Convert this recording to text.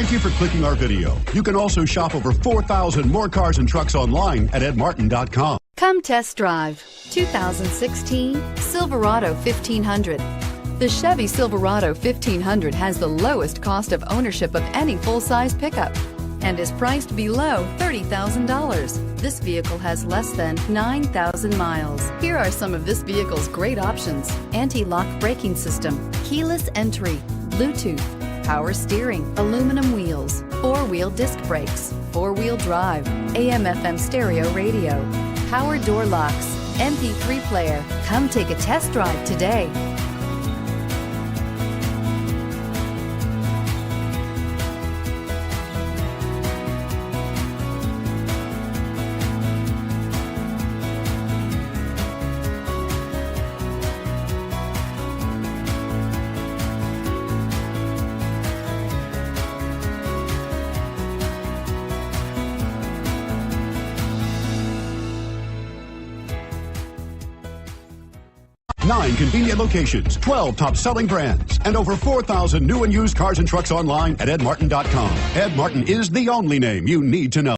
Thank you for clicking our video. You can also shop over 4,000 more cars and trucks online at edmartin.com. Come test drive 2016 Silverado 1500. The Chevy Silverado 1500 has the lowest cost of ownership of any full-size pickup and is priced below $30,000. This vehicle has less than 9,000 miles. Here are some of this vehicle's great options: anti-lock braking system, keyless entry, Bluetooth, power steering, aluminum wheels, four-wheel disc brakes, four-wheel drive, AM/FM stereo radio, power door locks, MP3 player. Come take a test drive today. Nine convenient locations, 12 top-selling brands, and over 4,000 new and used cars and trucks online at edmartin.com. Ed Martin is the only name you need to know.